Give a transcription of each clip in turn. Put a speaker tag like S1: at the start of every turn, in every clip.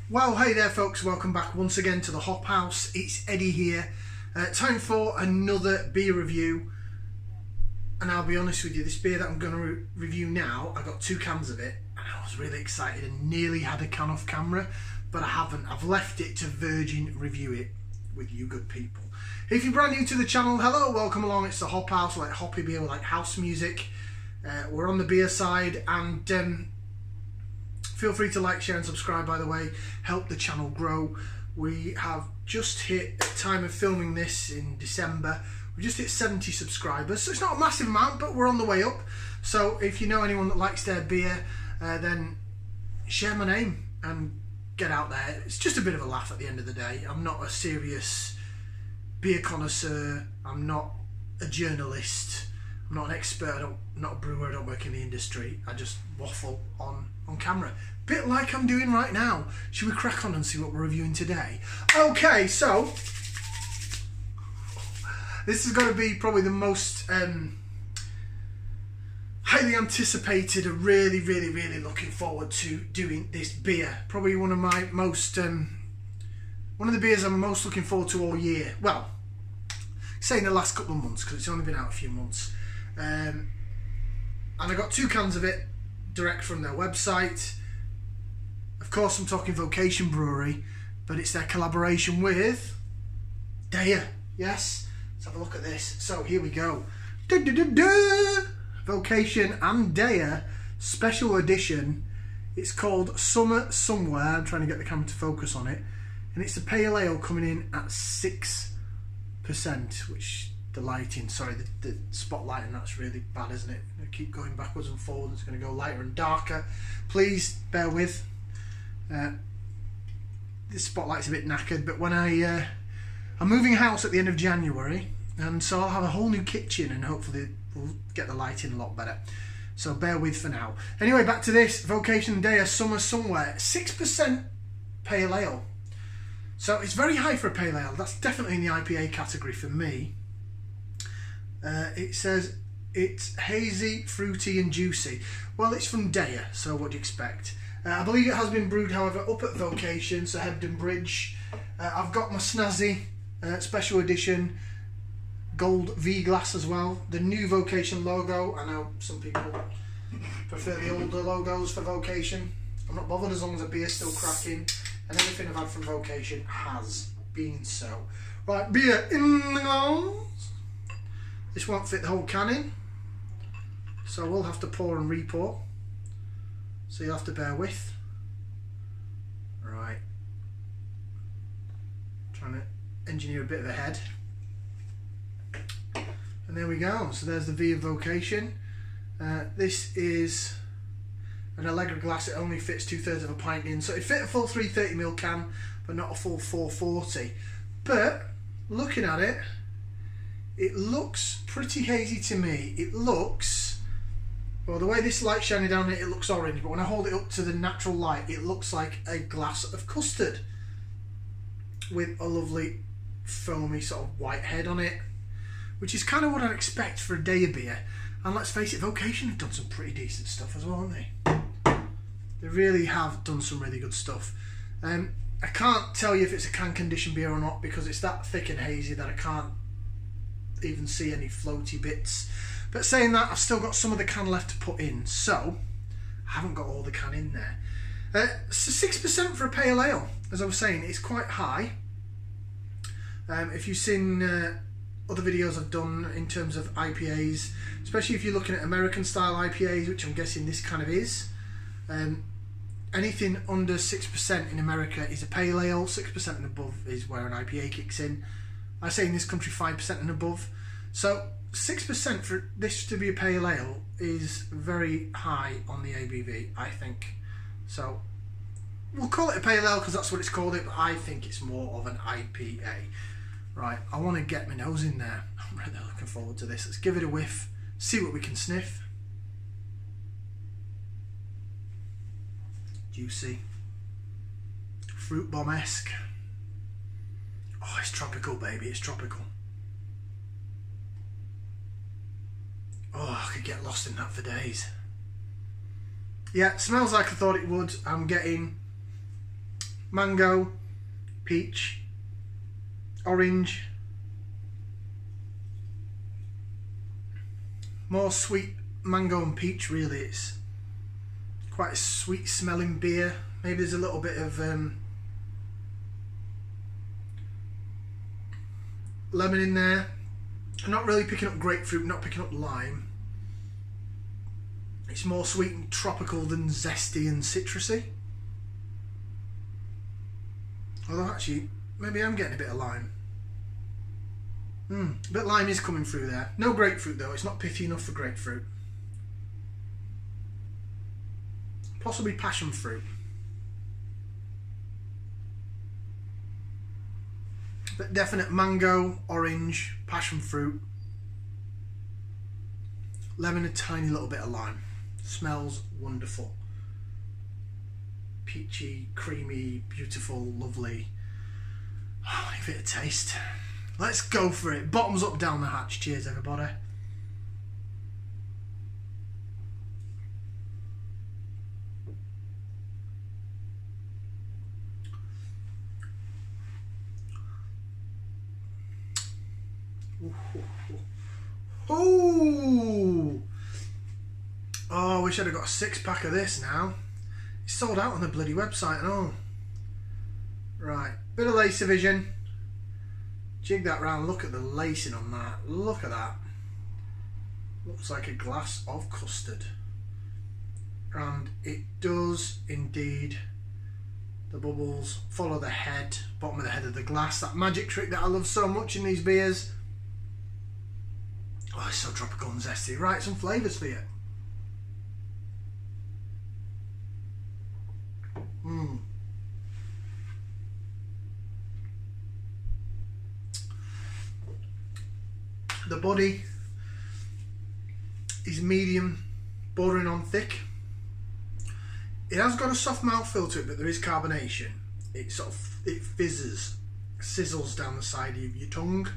S1: Well, hey there folks, welcome back once again to the Hop House. It's Eddie here. Time for another beer review. And I'll be honest with you, this beer that I'm going to review now, I got 2 cans of it and I was really excited and nearly had a can off camera, but I haven't. I've left it to Virgin review it with you good people. If you're brand new to the channel, hello, welcome along. It's the Hop House, like hoppy beer, like house music. We're on the beer side, and feel free to like, share and subscribe, by the way. Help the channel grow. We have just hit, at the time of filming this in December, we just hit 70 subscribers. So it's not a massive amount, but we're on the way up. So if you know anyone that likes their beer, then share my name and get out there. It's just a bit of a laugh at the end of the day. I'm not a serious beer connoisseur. I'm not a journalist. I'm not an expert. I'm not a brewer. I don't work in the industry. I just waffle on camera. Bit like I'm doing right now. Should we crack on and see what we're reviewing today? Okay, so this is going to be probably the most highly anticipated and really looking forward to doing this beer. Probably one of my most, one of the beers I'm most looking forward to all year. Well, say in the last couple of months, because it's only been out a few months. And I got 2 cans of it direct from their website. Of course, I'm talking Vocation Brewery, but it's their collaboration with Deya. Yes, let's have a look at this. So here we go. Vocation and Deya special edition. It's called Summer Somewhere. I'm trying to get the camera to focus on it, and it's a pale ale coming in at 6%, which the lighting, sorry, the spotlighting, that's really bad, isn't it? I keep going backwards and forwards. It's going to go lighter and darker. Please bear with. This spotlight's a bit knackered, but when I'm moving house at the end of January, and so I'll have a whole new kitchen, and hopefully we'll get the lighting a lot better. So bear with for now. Anyway, back to this Vocation Deya Summer Somewhere, 6% pale ale. So it's very high for a pale ale. That's definitely in the IPA category for me. It says it's hazy, fruity and juicy. Well, it's from Deya, so what do you expect? I believe it has been brewed, however, up at Vocation, so Hebden Bridge. I've got my snazzy special edition gold V glass as well. The new Vocation logo. I know some people prefer the older logos for Vocation. I'm not bothered as long as the beer's still cracking, and everything I've had from Vocation has been so. Right, beer in the glass. This won't fit the whole can in, so we'll have to pour and re-pour. So you'll have to bear with. Right. Trying to engineer a bit of a head. And there we go. So there's the V of Vocation. This is an Allegra glass. It only fits 2/3 of a pint in. So it fit a full 330ml can, but not a full 440. But looking at it, it looks pretty hazy to me. It looks, well, the way this light's shining down it, it looks orange, but when I hold it up to the natural light, it looks like a glass of custard with a lovely foamy sort of white head on it, which is kind of what I'd expect for a Deya beer. And let's face it, Vocation have done some pretty decent stuff as well, haven't they? They really have done some really good stuff. I can't tell you if it's a can condition beer or not, because it's that thick and hazy that I can't even see any floaty bits. But saying that, I've still got some of the can left to put in, so I haven't got all the can in there. So 6% for a pale ale, as I was saying, it's quite high. If you've seen other videos I've done in terms of IPAs, especially if you're looking at American style IPAs, which I'm guessing this kind of is, anything under 6% in America is a pale ale. 6% and above is where an IPA kicks in. I say in this country 5% and above. So 6% for this to be a pale ale is very high on the ABV, I think. So we'll call it a pale ale because that's what it's called it, but I think it's more of an IPA. Right, I want to get my nose in there. I'm really looking forward to this. Let's give it a whiff, see what we can sniff. Juicy. Fruit bomb-esque. Oh, it's tropical, baby, it's tropical. Oh, I could get lost in that for days. Yeah, it smells like I thought it would. I'm getting mango, peach, orange. More sweet mango and peach, really. It's quite a sweet smelling beer. Maybe there's a little bit of lemon in there. I'm not really picking up grapefruit, not picking up lime. It's more sweet and tropical than zesty and citrusy. Although actually, maybe I'm getting a bit of lime. A bit of lime is coming through there. No grapefruit though, it's not pithy enough for grapefruit. Possibly passion fruit. But definite mango, orange, passion fruit. Lemon, a tiny little bit of lime. Smells wonderful. Peachy, creamy, beautiful, lovely. Oh, give it a taste. Let's go for it. Bottoms up down the hatch. Cheers, everybody. Ooh. Oh, I wish I'd have got a 6-pack of this now. It's sold out on the bloody website and all. Right, bit of lace division. Jig that round, look at the lacing on that. Look at that. Looks like a glass of custard. And it does indeed. The bubbles follow the head, bottom of the head of the glass. That magic trick that I love so much in these beers. Oh, it's so tropical and zesty. Right, some flavours for you. The body is medium, bordering on thick. It has got a soft mouthfeel to it, but there is carbonation. It fizzes, sizzles down the side of your tongue.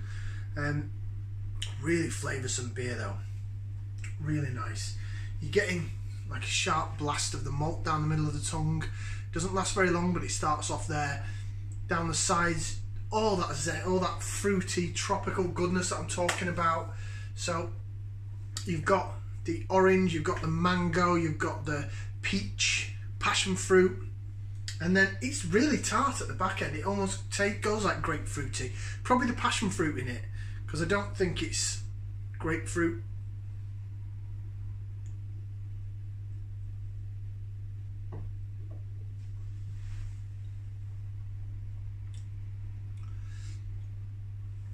S1: Really flavoursome beer though. Really nice. You're getting like a sharp blast of the malt down the middle of the tongue. Doesn't last very long, but it starts off there. Down the sides, all that fruity, tropical goodness that I'm talking about. So you've got the orange, you've got the mango, you've got the peach, passion fruit, and then it's really tart at the back end. It almost goes like grapefruity. Probably the passion fruit in it, because I don't think it's grapefruit.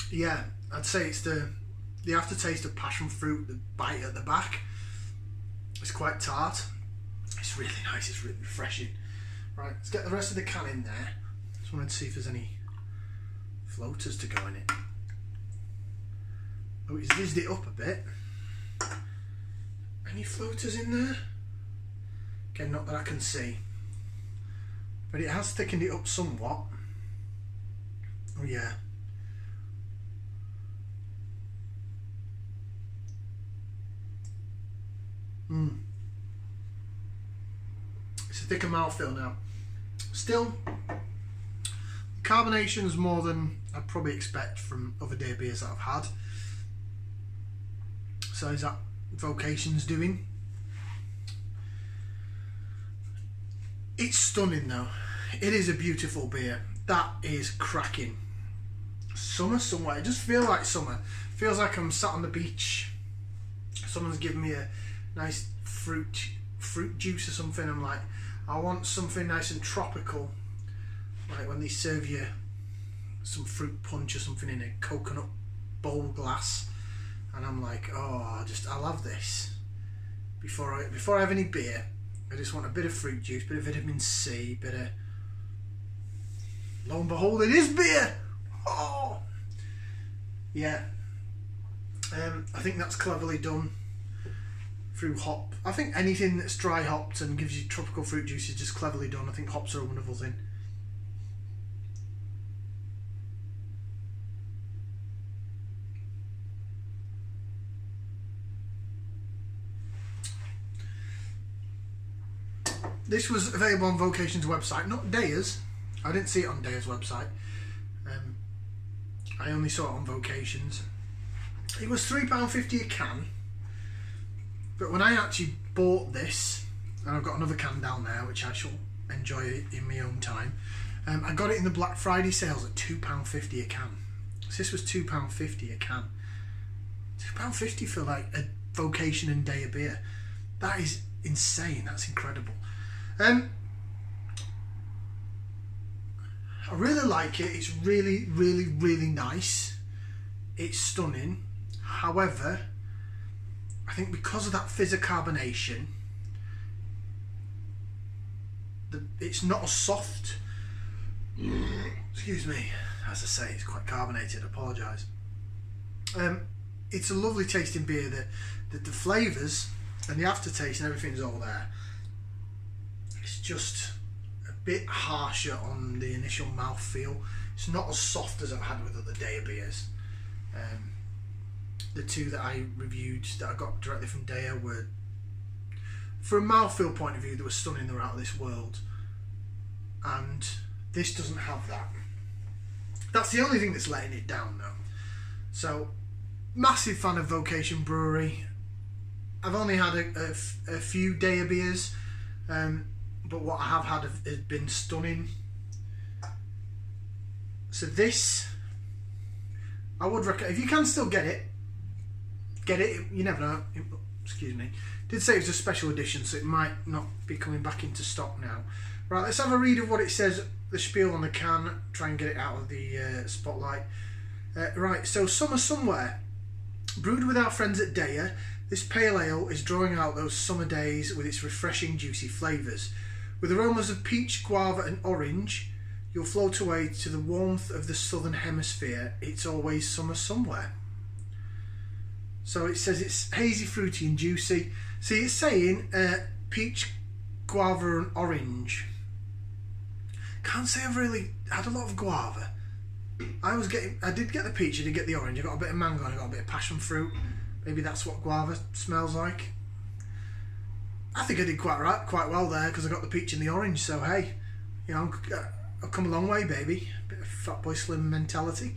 S1: Yeah, I'd say it's the aftertaste of passion fruit, the bite at the back. It's quite tart. It's really nice, it's really refreshing. Right, let's get the rest of the can in there. Just wanted to see if there's any floaters to go in it. Oh, it's fizzed it up a bit. Any floaters in there? Again, not that I can see. But it has thickened it up somewhat. Oh yeah. It's a thicker mouthfeel now. Still, carbonation's more than I'd probably expect from other day beers that I've had. So is that Vocation's doing? It's stunning though. It is a beautiful beer. That is cracking. Summer somewhere. It just feels like summer. Feels like I'm sat on the beach. Someone's given me a nice fruit juice or something. I'm like, I want something nice and tropical, like when they serve you some fruit punch or something in a coconut bowl glass, and I'm like, oh, I'll have this before I have any beer. I just want a bit of fruit juice, bit of vitamin C, bit of, lo and behold, it is beer. Oh yeah. I think that's cleverly done through hop. I think anything that's dry hopped and gives you tropical fruit juice is just cleverly done. I think hops are a wonderful thing. This was available on Vocation's website, not Deya's. I didn't see it on Deya's website. I only saw it on Vocation's. It was £3.50 a can, but when I actually bought this, and I've got another can down there which I shall enjoy in my own time, I got it in the Black Friday sales at £2.50 a can. So this was £2.50 a can. £2.50 for like a Vocation and Deya beer. That is insane. That's incredible. I really like it. It's really, really, really nice. It's stunning. However, I think because of that fizz carbonation, it's not as soft. Excuse me. As I say, it's quite carbonated. I apologise. It's a lovely tasting beer. That the flavours and the aftertaste and everything's all there. It's just a bit harsher on the initial mouthfeel. It's not as soft as I've had with other Deya beers. The two that I reviewed that I got directly from Deya were, from a mouthfeel point of view, they were stunning. They were out of this world, and this doesn't have that. That's the only thing that's letting it down though. So, massive fan of Vocation Brewery. I've only had a few Deya beers, but what I have had has been stunning. So this, I would recommend, if you can still get it. You never know. Excuse me. It did say it was a special edition, so it might not be coming back into stock now. Right, let's have a read of what it says, the spiel on the can. Try and get it out of the spotlight. Right, so Summer Somewhere. Brewed with our friends at Deya, this pale ale is drawing out those summer days with its refreshing, juicy flavours. With aromas of peach, guava and orange, you'll float away to the warmth of the southern hemisphere. It's always summer somewhere. So it says it's hazy, fruity and juicy. See, it's saying peach, guava and orange. Can't say I've really had a lot of guava. I did get the peach, I did get the orange, I got a bit of mango and I got a bit of passion fruit. Maybe that's what guava smells like. I think I did quite well there because I got the peach and the orange, so hey, you know, I've come a long way, baby. Bit of fat boy slim mentality.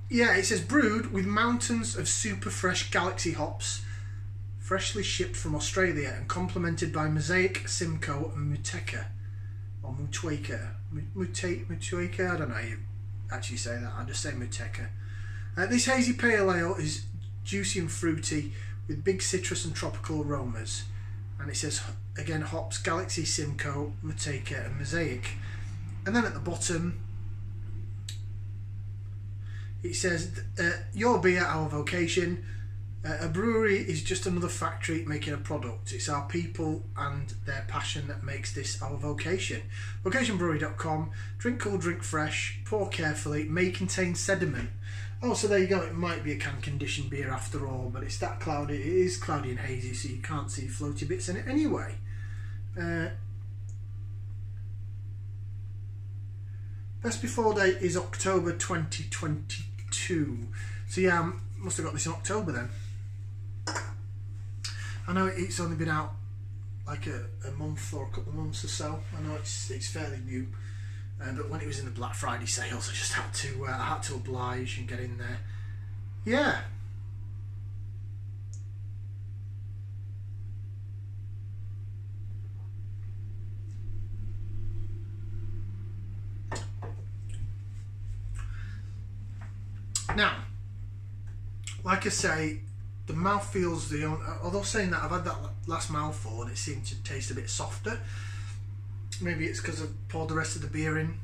S1: Yeah, it says brewed with mountains of super fresh Galaxy hops, freshly shipped from Australia and complemented by Mosaic, Simcoe and Muteca. Or Mutueka. Mutueka, I don't know how you actually say that, I just say Muteca. This hazy pale ale is juicy and fruity with big citrus and tropical aromas. And it says, again, hops, Galaxy, Simcoe, Muteca and Mosaic. And then at the bottom, it says, your beer, our vocation. A brewery is just another factory making a product. It's our people and their passion that makes this our vocation. VocationBrewery.com. Drink cool, drink fresh, pour carefully, may contain sediment. Oh, so there you go. It might be a can conditioned beer after all, but it's that cloudy. It is cloudy and hazy, so you can't see floaty bits in it anyway. Best before date is October 2022. So yeah, must have got this in October then. I know it's only been out like a month or a couple of months or so. I know it's fairly new, but when it was in the Black Friday sales, I just had to oblige and get in there. Yeah. Now, like I say, the mouthfeel's the only, although saying that, I've had that last mouthful and it seemed to taste a bit softer. Maybe it's because I've poured the rest of the beer in.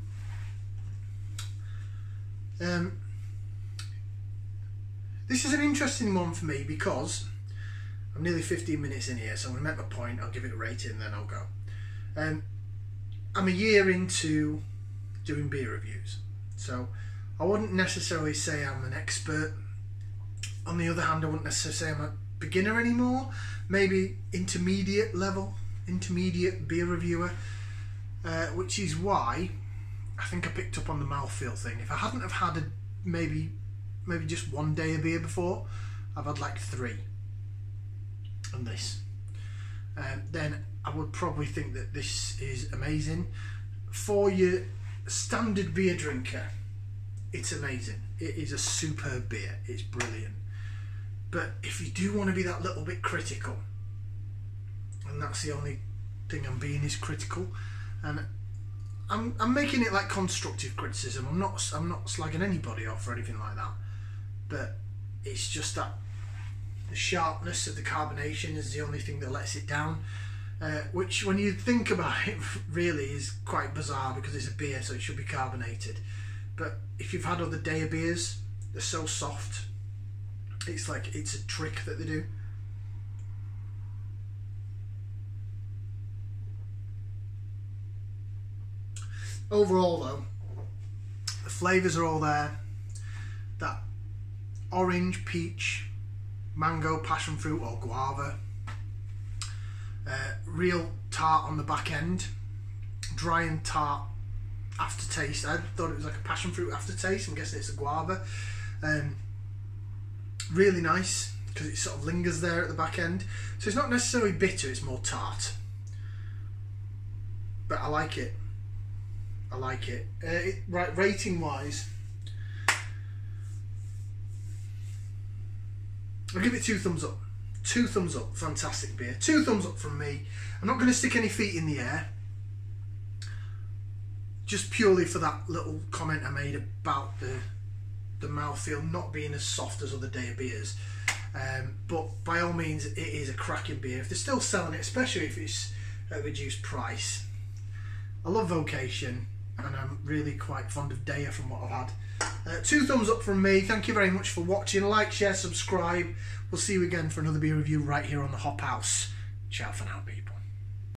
S1: This is an interesting one for me because I'm nearly 15 minutes in here, so I'm going to make my point, I'll give it a rating and then I'll go. I'm a year into doing beer reviews, so I wouldn't necessarily say I'm an expert. On the other hand, I wouldn't necessarily say I'm a beginner anymore. Maybe intermediate level, intermediate beer reviewer, which is why I think I picked up on the mouthfeel thing. If I hadn't have had maybe just one day of beer before, I've had like 3 on this, then I would probably think that this is amazing. For your standard beer drinker, it's amazing. It is a superb beer. It's brilliant. But if you do want to be that little bit critical, and that's the only thing I'm being, is critical, and I'm making it like constructive criticism. I'm not slagging anybody off or anything like that. But it's just that the sharpness of the carbonation is the only thing that lets it down. Which, when you think about it, really is quite bizarre, because it's a beer, so it should be carbonated. But if you've had other Deya beers, they're so soft. It's like it's a trick that they do. Overall though, the flavours are all there. That orange, peach, mango, passion fruit or guava. Real tart on the back end. Dry and tart aftertaste. I thought it was like a passion fruit aftertaste. I'm guessing it's a guava. Really nice, because it sort of lingers there at the back end. So it's not necessarily bitter, it's more tart. But I like it. I like it. Right, rating wise, I'll give it 2 thumbs up. 2 thumbs up. Fantastic beer. 2 thumbs up from me. I'm not going to stick any feet in the air, just purely for that little comment I made about the mouthfeel not being as soft as other Deya beers. But by all means, it is a cracking beer. If they're still selling it, especially if it's at a reduced price. I love Vocation, and I'm really quite fond of Deya from what I've had. 2 thumbs up from me. Thank you very much for watching. Like, share, subscribe. We'll see you again for another beer review right here on the Hop House. Ciao for now, people.